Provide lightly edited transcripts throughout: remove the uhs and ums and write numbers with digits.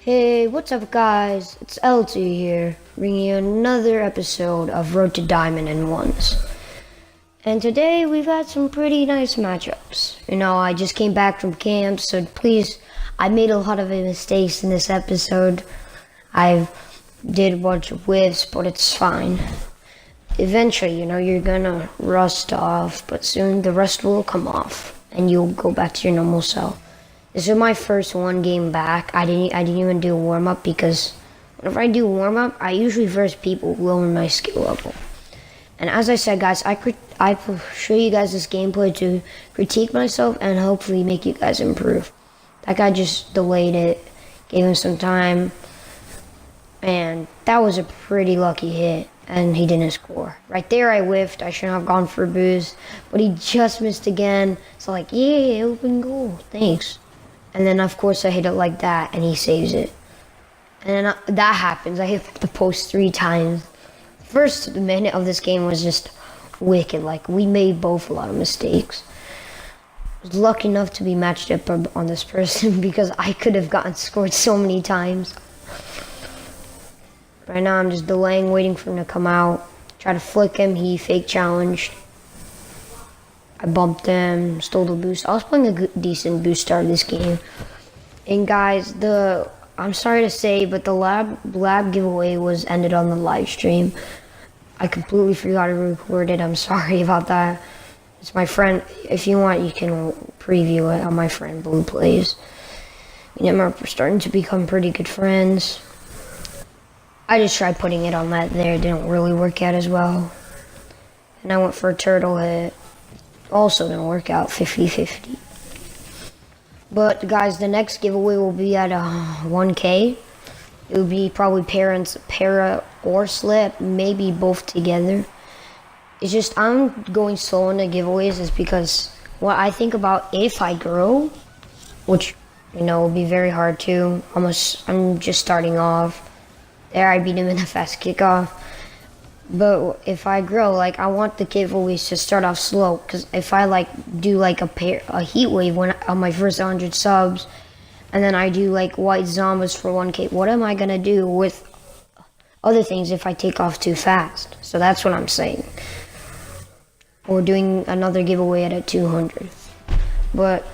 Hey, what's up guys? It's Ep.3 here, bringing you another episode of Road to Diamond in Ones. And today we've got some pretty nice matchups. I just came back from camp, so please, I made a lot of mistakes in this episode. I did a bunch of whiffs, but it's fine. Eventually, you're gonna rust off, but soon the rust will come off, and you'll go back to your normal self. This is my first one game back. I didn't even do a warm-up because whenever I do warm-up, I usually verse people lower my skill level. And as I said, guys, I will show you guys this gameplay to critique myself and hopefully make you guys improve. That guy just delayed it, gave him some time, and that was a pretty lucky hit, and he didn't score. Right there I whiffed. I shouldn't have gone for a boost, but he just missed again. So yeah, open goal, thanks. And then, of course, I hit it like that, and he saves it. And then that happens. I hit the post 3 times. First minute of this game was just wicked. We made both a lot of mistakes. I was lucky enough to be matched up on this person because I could have gotten scored so many times. Right now, I'm just delaying, waiting for him to come out. Try to flick him. He fake challenged. I bumped him, stole the boost. I was playing a decent boost start of this game. And guys, I'm sorry to say, but the lab giveaway was ended on the live stream. I completely forgot to record it. I'm sorry about that. It's my friend. If you want, you can preview it on my friend Blue Plays. Me and him are starting to become pretty good friends. I just tried putting it on that there. It didn't really work out as well. And I went for a turtle hit. Also didn't work out, 50-50. But guys, the next giveaway will be at 1K. It will be probably para or slip, maybe both together. It's just I'm going slow in the giveaways is because what I think about if I grow, which will be very hard too. I'm just starting off. There I beat him in a fast kickoff. But if I grow, I want the giveaways to start off slow. Because if I do a heat wave on my first 100 subs, and then I do white zombies for 1K, what am I gonna do with other things if I take off too fast? So that's what I'm saying. Or doing another giveaway at a 200. But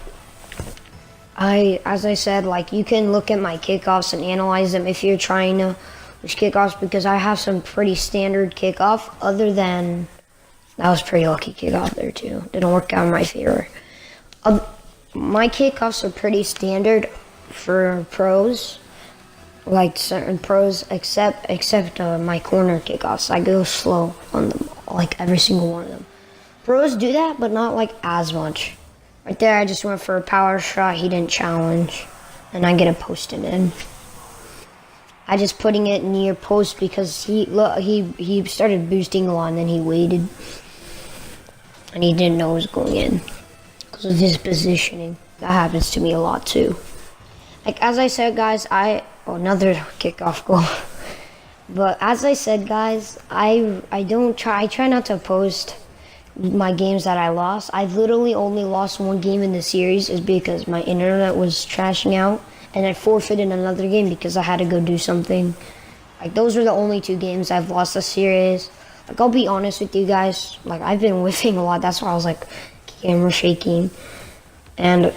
as I said, you can look at my kickoffs and analyze them if you're trying to kickoffs, because I have some pretty standard kickoff, other than that was pretty lucky kickoff there too. Didn't work out in my favor. My kickoffs are pretty standard for pros, certain pros, except my corner kickoffs. I go slow on them, every single one of them. Pros do that, but not as much. Right there, I just went for a power shot. He didn't challenge, and I get a posted in. I just putting it near post because he started boosting a lot and then he waited. And he didn't know it was going in because of his positioning. That happens to me a lot too. As I said, guys, another kickoff goal. But as I said, guys, I try not to post my games that I lost. I literally only lost one game in the series is because my internet was trashing out. And I forfeited another game because I had to go do something. Those are the only 2 games I've lost this series. I'll be honest with you guys. I've been whiffing a lot. That's why I was camera shaking. And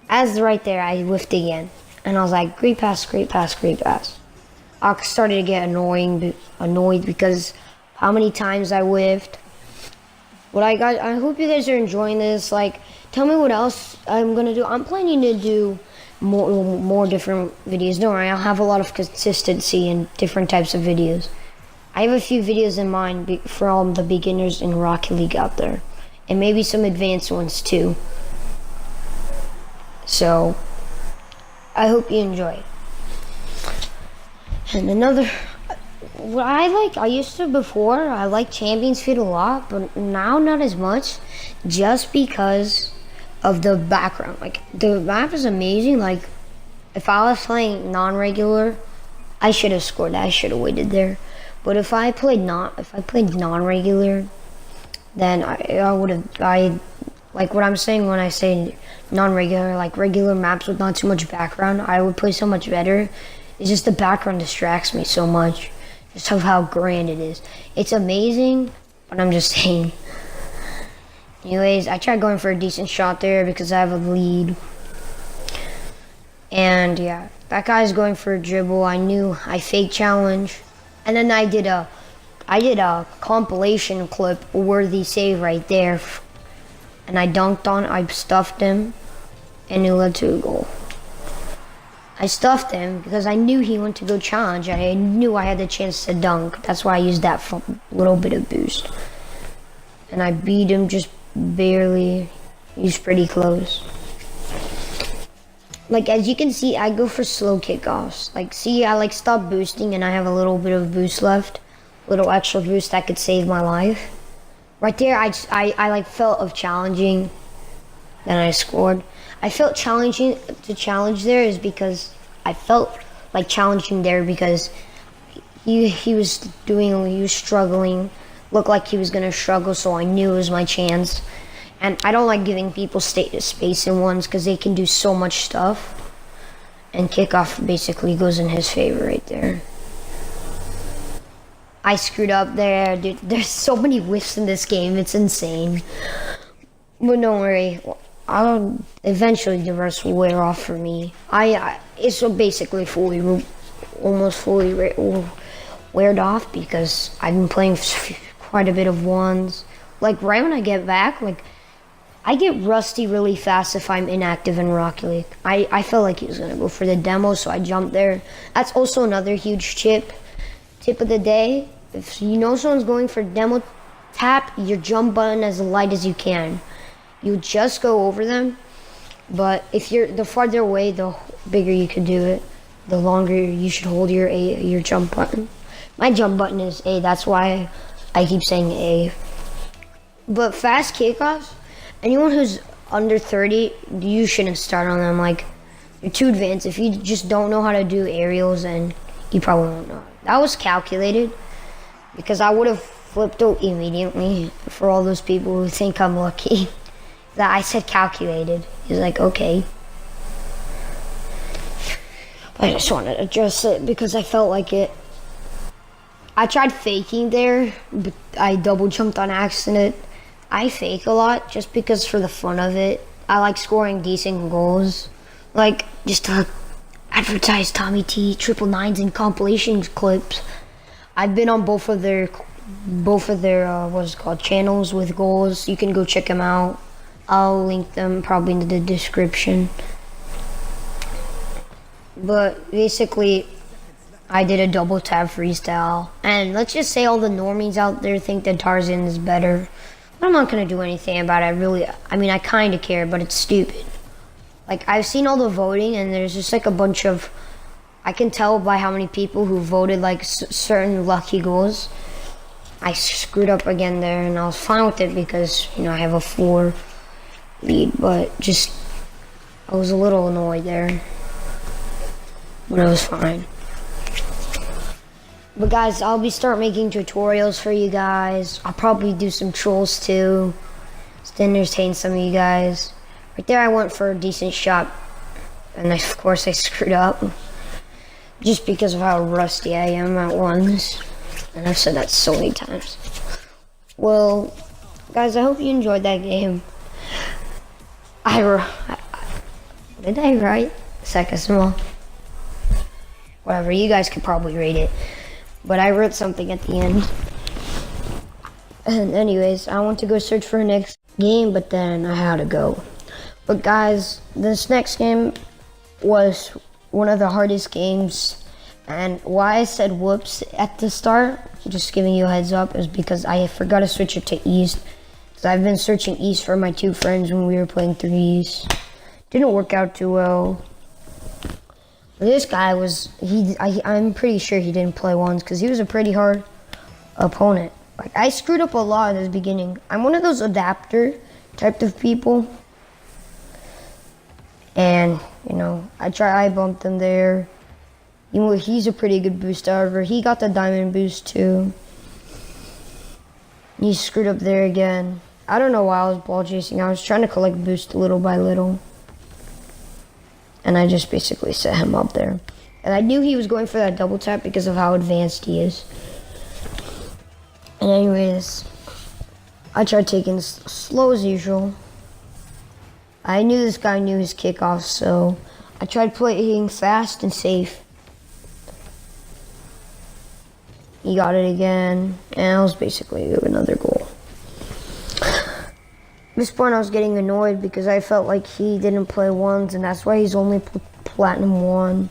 as right there, I whiffed again. And I was like, great pass, great pass, great pass. I started to get annoyed because how many times I whiffed. I hope you guys are enjoying this. Tell me what else I'm going to do. I'm planning to do more different videos. Don't worry, I'll have a lot of consistency in different types of videos. I have a few videos in mind for all the beginners in Rocket League out there, and maybe some advanced ones too. So I hope you enjoy. And another, I used to before, I liked Champions Feud a lot, but now not as much, just because of the background. The map is amazing. If I was playing non-regular, I should have scored that. I should have waited there. But if I played non-regular, then I Like what I'm saying when I say non-regular, like regular maps with not too much background, I would play so much better. It's just the background distracts me so much. Just of how grand it is. It's amazing, but I'm just saying. Anyways, I tried going for a decent shot there because I have a lead. And yeah, that guy's going for a dribble. I knew I fake challenge. And then I did a compilation clip, worthy save right there. And I dunked on, I stuffed him, and it led to a goal. I stuffed him because I knew he went to go challenge. I knew I had the chance to dunk. That's why I used that little bit of boost. And I beat him just barely. He was pretty close. Like, as you can see, I go for slow kickoffs. Like, see, I stop boosting and I have a little bit of boost left. Little extra boost that could save my life. Right there, I felt of challenging. Then I scored. I felt challenging to challenge there is because I felt like challenging there because he was struggling. Looked like he was gonna struggle, so I knew it was my chance. And I don't like giving people space in ones because they can do so much stuff. And kickoff basically goes in his favor right there. I screwed up there, dude. There's so many whiffs in this game. It's insane. But don't worry. Eventually the rest will wear off for me. It's basically almost fully weared off because I've been playing quite a bit of ones. Like right when I get back, like I get rusty really fast if I'm inactive in Rocket League. I felt like he was gonna go for the demo, so I jumped there. That's also another huge tip of the day. If you know someone's going for demo, tap your jump button as light as you can. You just go over them, but if you're the farther away, the bigger you can do it. The longer you should hold your jump button. My jump button is A. That's why I keep saying A. But fast kickoffs, anyone who's under 30, you shouldn't start on them. Like, you're too advanced. If you just don't know how to do aerials, then you probably won't know. That was calculated because I would have flipped out immediately for all those people who think I'm lucky. That I said calculated. He's like, okay. I just wanted to address it because I felt like it. I tried faking there, but I double jumped on accident. I fake a lot just because for the fun of it. I like scoring decent goals. Like, just to advertise Tommy T, 999s and compilation clips. I've been on both of their what's it called, channels with goals. You can go check them out. I'll link them probably in the description. But basically, I did a double tap freestyle. And let's just say all the normies out there think that Tarzan is better. But I'm not gonna do anything about it. I kinda care, but it's stupid. Like, I've seen all the voting and there's just like a bunch of, I can tell by how many people who voted like certain lucky goals. I screwed up again there and I was fine with it because, I have a 4 lead, but just I was a little annoyed there, but it was fine. But guys, I'll start making tutorials for you guys. I'll probably do some trolls too, just to entertain some of you guys. Right there I went for a decent shot, and of course I screwed up just because of how rusty I am at ones, and I've said that so many times. Well, guys, I hope you enjoyed that game. Did I write second small? Whatever, you guys could probably rate it. But I wrote something at the end. And anyways, I want to go search for the next game, but then I had to go. But guys, this next game was one of the hardest games. And why I said whoops at the start, just giving you a heads up, is because I forgot to switch it to East. I've been searching East for my 2 friends when we were playing 3 East. Didn't work out too well. This guy was, I'm pretty sure he didn't play ones because he was a pretty hard opponent. Like, I screwed up a lot in the beginning. I'm one of those adapter type of people. And, I bumped him there. He's a pretty good boost, however. He got the diamond boost too. He screwed up there again. I don't know why I was ball chasing. I was trying to collect boost little by little. And I just basically set him up there. And I knew he was going for that double tap because of how advanced he is. And anyways, I tried taking slow as usual. I knew this guy knew his kickoff, so I tried playing fast and safe. He got it again, and I was basically another goal. At this point, I was getting annoyed because I felt like he didn't play ones, and that's why he's only Platinum 1.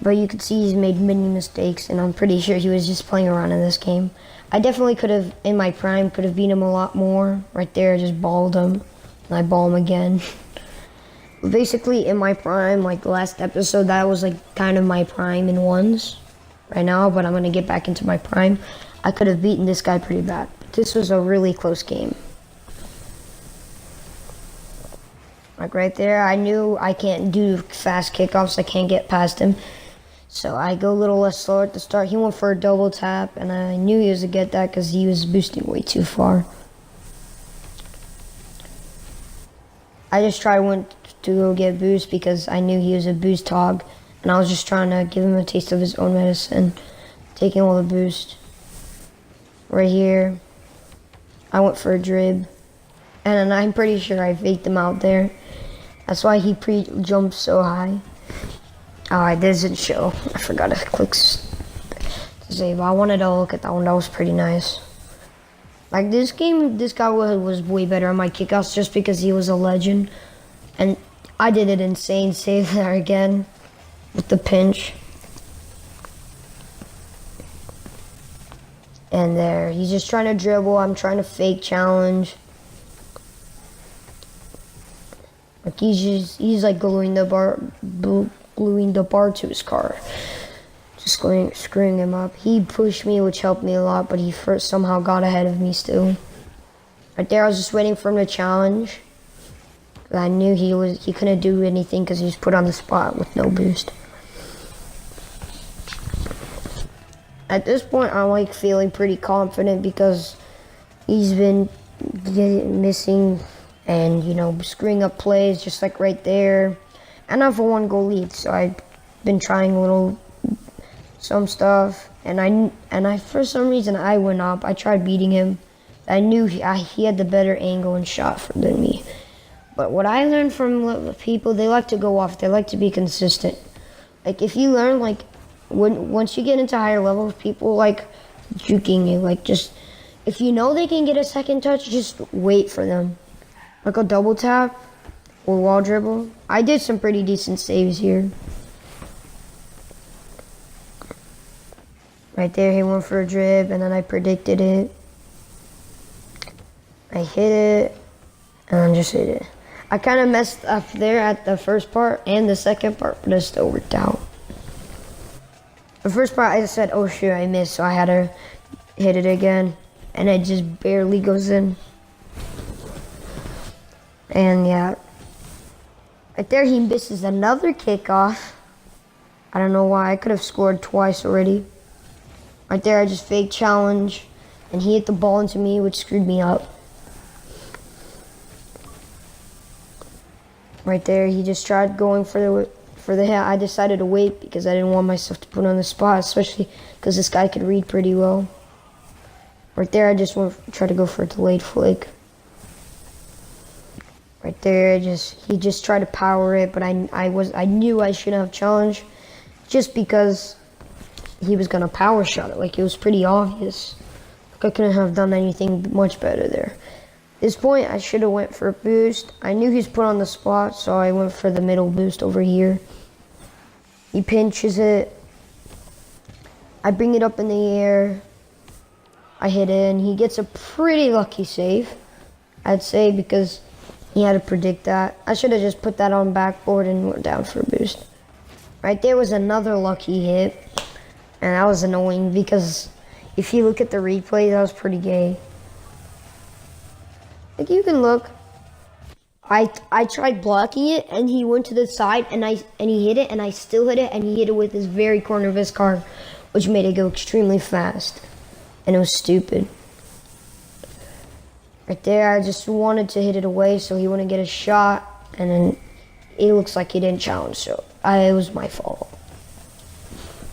But you could see he's made many mistakes, and I'm pretty sure he was just playing around in this game. I definitely could have, in my prime, could have beat him a lot more. Right there, I just balled him, and I ball him again. But basically, in my prime, like the last episode, that was like kind of my prime in ones right now, but I'm going to get back into my prime. I could have beaten this guy pretty bad, but this was a really close game. Like right there, I knew I can't do fast kickoffs, I can't get past him. So I go a little less slow at the start. He went for a double tap, and I knew he was to get that because he was boosting way too far. I just went to go get boost because I knew he was a boost hog, and I was just trying to give him a taste of his own medicine, taking all the boost. Right here, I went for a drib, and I'm pretty sure I faked him out there. That's why he pre-jumped so high. Oh, it doesn't show. I forgot to click to save. I wanted to look at that one. That was pretty nice. Like this game, this guy was way better on my kickoffs just because he was a legend. And I did an insane save there again with the pinch. And there, he's just trying to dribble. I'm trying to fake challenge. Like he's like gluing the bar to his car. Just screwing him up. He pushed me, which helped me a lot, but he first somehow got ahead of me still. Right there, I was just waiting for him to challenge. I knew he couldn't do anything because he was put on the spot with no boost. At this point, I'm like feeling pretty confident because he's been missing and, you know, screwing up plays just like right there. And I have a 1-goal lead, so I've been trying some stuff. And I for some reason I went up. I tried beating him. I knew he had the better angle and shot than me. But what I learned from people, they like to go off. They like to be consistent. Like if you learn, like once you get into higher levels, people like juking you. Like just if you know they can get a second touch, just wait for them. Like a double tap or wall dribble. I did some pretty decent saves here. Right there, he went for a drib, and then I predicted it. I hit it, and then just hit it. I kind of messed up there at the first part and the second part, but it still worked out. The first part, I said, oh shoot, I missed, so I had to hit it again, and it just barely goes in. And yeah, right there he misses another kickoff. I don't know why, I could have scored twice already. Right there, I just fake challenge, and he hit the ball into me, which screwed me up. Right there, he just tried going for the hit. I decided to wait because I didn't want myself to put on the spot, especially because this guy could read pretty well. Right there, I just tried to go for a delayed flick. Right there, he just tried to power it, but I knew I shouldn't have challenged, just because he was gonna power shot it. Like it was pretty obvious. Like I couldn't have done anything much better there. At this point, I should have went for a boost. I knew he's put on the spot, so I went for the middle boost over here. He pinches it. I bring it up in the air. I hit it, and he gets a pretty lucky save, I'd say, because he had to predict that. I should have just put that on backboard and went down for a boost. Right there was another lucky hit, and that was annoying because if you look at the replay, that was pretty gay. Like you can look. I tried blocking it, and he went to the side, and he hit it, and I still hit it, and he hit it with his very corner of his car, which made it go extremely fast, and it was stupid. Right there, I just wanted to hit it away so he wouldn't get a shot, and then it looks like he didn't challenge, so it was my fault.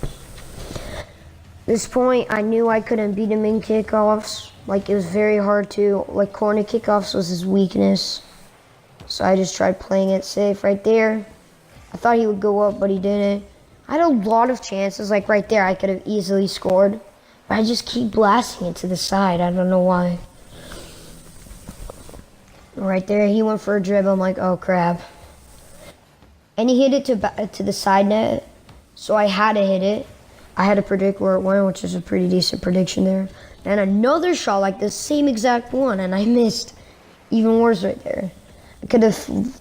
At this point, I knew I couldn't beat him in kickoffs. Like, it was very hard to. Like, corner kickoffs was his weakness. So I just tried playing it safe right there. I thought he would go up, but he didn't. I had a lot of chances, like right there, I could have easily scored. But I just keep blasting it to the side. I don't know why. Right there, he went for a dribble. I'm like, oh crap. And he hit it to the side net, so I had to hit it. I had to predict where it went, which is a pretty decent prediction there. And another shot like the same exact one, and I missed. Even worse right there. I could have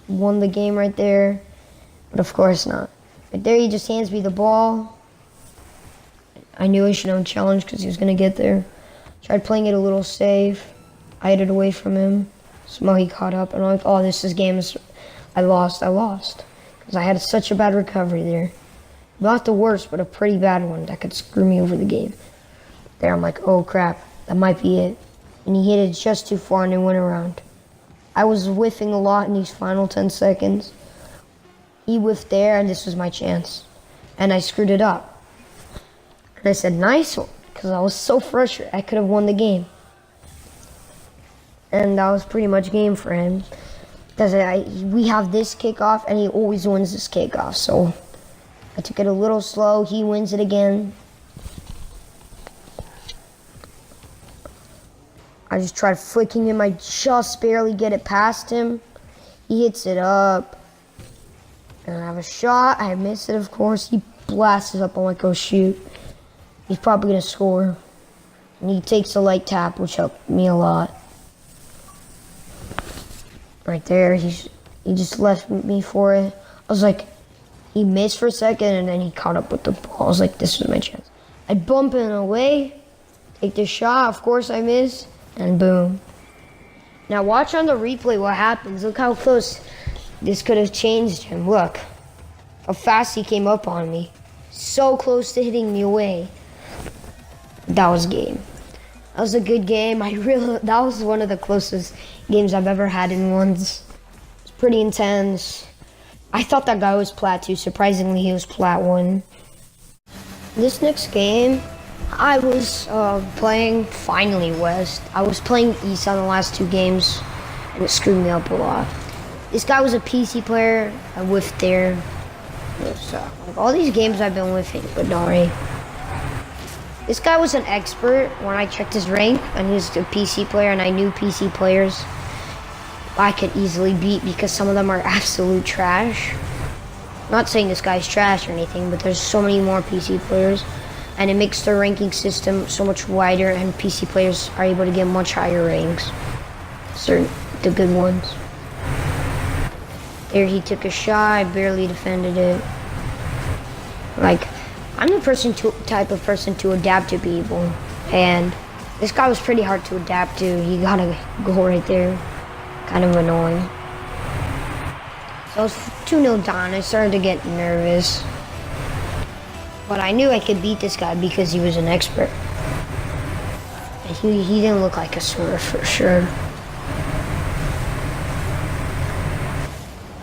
won the game right there, but of course not. Right there, he just hands me the ball. I knew I should have challenged because he was going to get there. Tried playing it a little safe. I hid it away from him. Somehow he caught up, and I'm like, oh, this is game. I lost. Because I had such a bad recovery there. Not the worst, but a pretty bad one that could screw me over the game. There, I'm like, oh crap, that might be it. And he hit it just too far and it went around. I was whiffing a lot in these final 10 seconds. He whiffed there, and this was my chance. And I screwed it up. And I said, nice one, because I was so frustrated. I could have won the game. And that was pretty much game for him. Because we have this kickoff, and he always wins this kickoff. So I took it a little slow. He wins it again. I just tried flicking him. I just barely get it past him. He hits it up. And I have a shot. I miss it, of course. He blasts it up. I'm like, oh, shoot. He's probably going to score. And he takes a light tap, which helped me a lot. Right there, he just left me for it. I was like, he missed for a second, and then he caught up with the ball. I was like, this was my chance. I bump him away, take the shot. Of course I miss, and boom. Now watch on the replay what happens. Look how close this could have changed him. Look how fast he came up on me. So close to hitting me away. That was game. That was a good game. That was one of the closest games I've ever had in ones. It's pretty intense. I thought that guy was plat too. Surprisingly, he was plat 1. This next game, I was playing finally West. I was playing East on the last 2 games, and it screwed me up a lot. This guy was a PC player. I whiffed there. Like all these games I've been whiffing, but Dari. This guy was an expert when I checked his rank, and he was a PC player, and I knew PC players I could easily beat because some of them are absolute trash. I'm not saying this guy's trash or anything, but there's so many more PC players, and it makes the ranking system so much wider, and PC players are able to get much higher ranks. The good ones. There he took a shot, I barely defended it. Like, I'm the type of person to adapt to people, and this guy was pretty hard to adapt to. He got a goal right there. Kind of annoying. So I was 2-0 down. I started to get nervous. But I knew I could beat this guy because he was an expert. And he didn't look like a smurf for sure.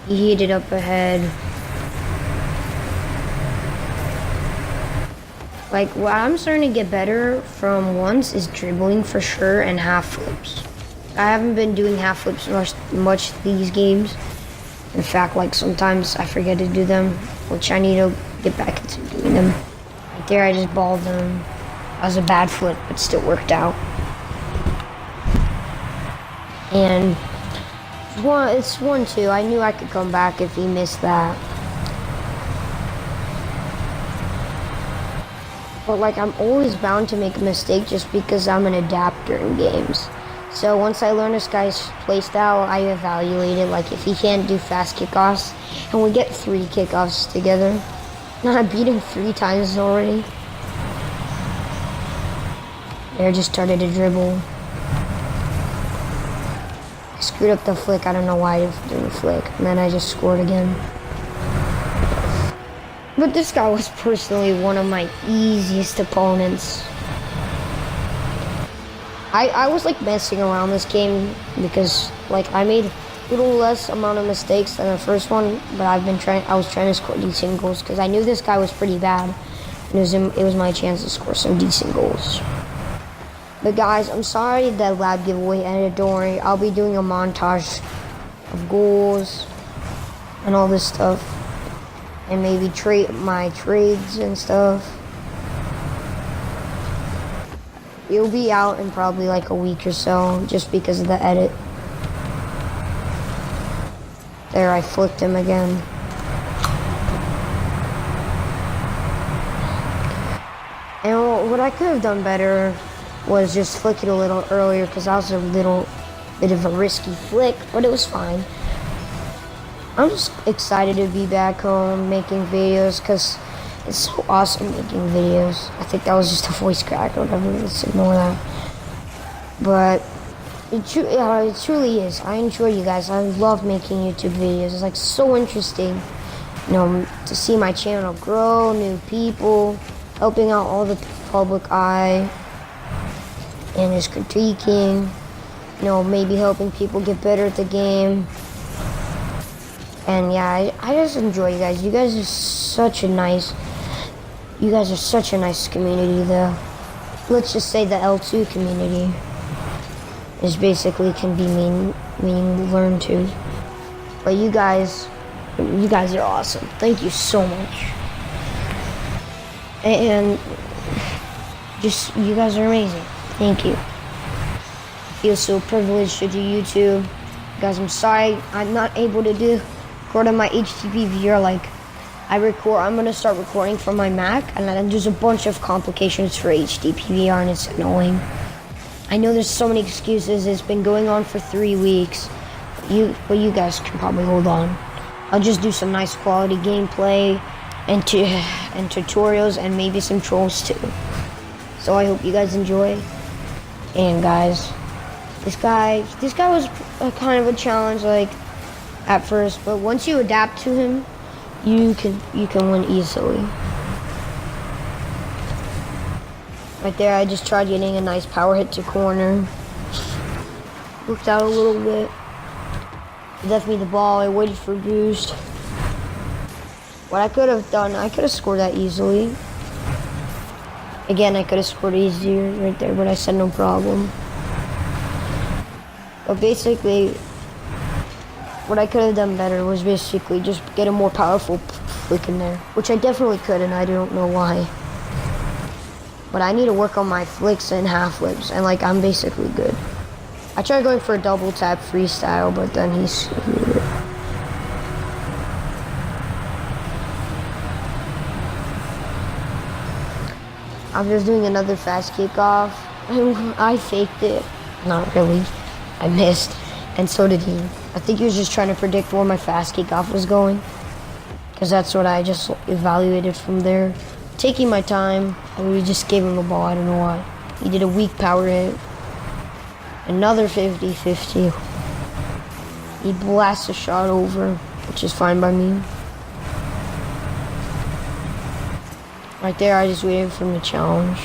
He hit it up ahead. Like, what I'm starting to get better from once is dribbling for sure and half flips. I haven't been doing half flips much these games. In fact, like sometimes I forget to do them, which I need to get back into doing them. Right there, I just balled them. That was a bad flip, but still worked out. And it's 1-2. I knew I could come back if he missed that. But like, I'm always bound to make a mistake just because I'm an adapter in games. So once I learn this guy's playstyle, I evaluate it. Like, if he can't do fast kickoffs, and we get 3 kickoffs together. And I beat him 3 times already. There, just started to dribble. I screwed up the flick. I don't know why I did the flick. And then I just scored again. But this guy was personally one of my easiest opponents. I was like messing around this game because like I made a little less amount of mistakes than the first one, but I was trying to score decent goals because I knew this guy was pretty bad. And it was my chance to score some decent goals. But guys, I'm sorry that lab giveaway ended. Don't worry, I'll be doing a montage of goals and all this stuff, and maybe my trades and stuff. It'll be out in probably like a week or so, just because of the edit. There, I flicked him again. And what I could have done better was just flick it a little earlier, because that was a little bit of a risky flick, but it was fine. I'm just excited to be back home making videos, because it's so awesome making videos. I think that was just a voice crack or whatever, let's ignore that. But it truly is. I enjoy you guys. I love making YouTube videos. It's like so interesting, you know, to see my channel grow, new people, helping out all the public eye, and just critiquing, you know, maybe helping people get better at the game. And yeah, I just enjoy you guys. You guys are such a nice community. Let's just say the L2 community is basically can be meaning learn to. But you guys are awesome. Thank you so much. And just, you guys are amazing. Thank you. I feel so privileged to do YouTube. Guys, I'm sorry I'm not able to record on my HTTP VR like I'm gonna start recording from my Mac, and then there's a bunch of complications for HTTP VR, and it's annoying. I know there's so many excuses. It's been going on for 3 weeks. But you guys can probably hold on. I'll just do some nice quality gameplay and tutorials, and maybe some trolls too. So I hope you guys enjoy. And guys, this guy was a kind of a challenge, like at first, but once you adapt to him, you can win easily. Right there, I just tried getting a nice power hit to corner. Worked out a little bit. He left me the ball. I waited for a boost. What I could have done, I could have scored that easily. Again, I could have scored easier right there, but I said no problem. But basically, what I could have done better was basically just get a more powerful flick in there, which I definitely could, and I don't know why. But I need to work on my flicks and half flips, and like I'm basically good. I tried going for a double tap freestyle, but then he screwed it. I'm just doing another fast kickoff. I faked it. Not really. I missed, and so did he. I think he was just trying to predict where my fast kickoff was going, because that's what I just evaluated from there. Taking my time, and we just gave him the ball. I don't know why. He did a weak power hit. Another 50-50. He blasts a shot over, which is fine by me. Right there, I just waited for him to challenge.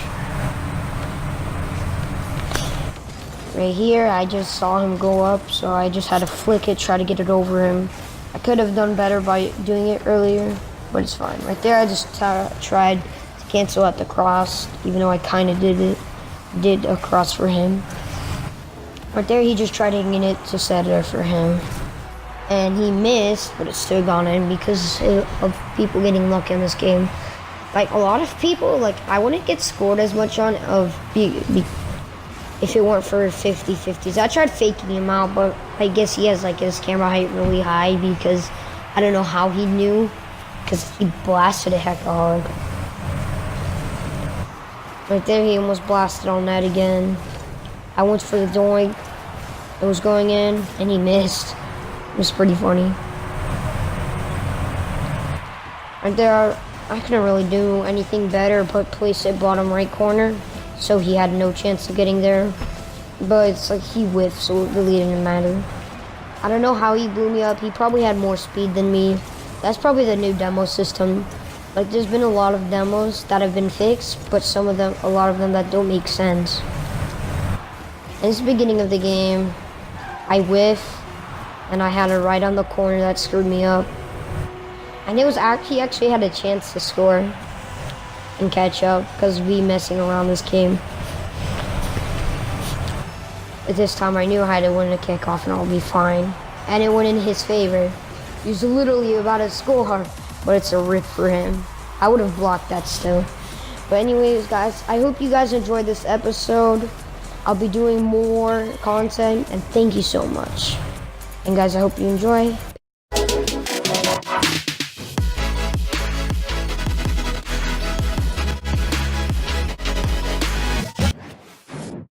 Right here, I just saw him go up, so I just had to flick it, try to get it over him. I could have done better by doing it earlier, but it's fine. Right there, I just tried to cancel out the cross, even though I kind of did a cross for him. Right there, he just tried to get it to set it for him. And he missed, but it still gone in because of people getting lucky in this game. Like, a lot of people, like, I wouldn't get scored as much on if it weren't for 50-50s. I tried faking him out, but I guess he has, like, his camera height really high because I don't know how he knew, because he blasted it heck hard. Right there, he almost blasted on that again. I went for the doink. It was going in, and he missed. It was pretty funny. Right there, I couldn't really do anything better but place it bottom right corner, so he had no chance of getting there. But it's like he whiffed, so it really didn't matter. I don't know how he blew me up. He probably had more speed than me. That's probably the new demo system. Like, there's been a lot of demos that have been fixed, but a lot of them that don't make sense. In this beginning of the game, I whiffed, and I had it right on the corner that screwed me up. And he actually had a chance to score and catch up because of me messing around this game. But this time I knew I had to win the kickoff and I'll be fine. And it went in his favor. He was literally about to score, but it's a rip for him. I would have blocked that still. But anyways, guys, I hope you guys enjoyed this episode. I'll be doing more content, and thank you so much. And guys, I hope you enjoy.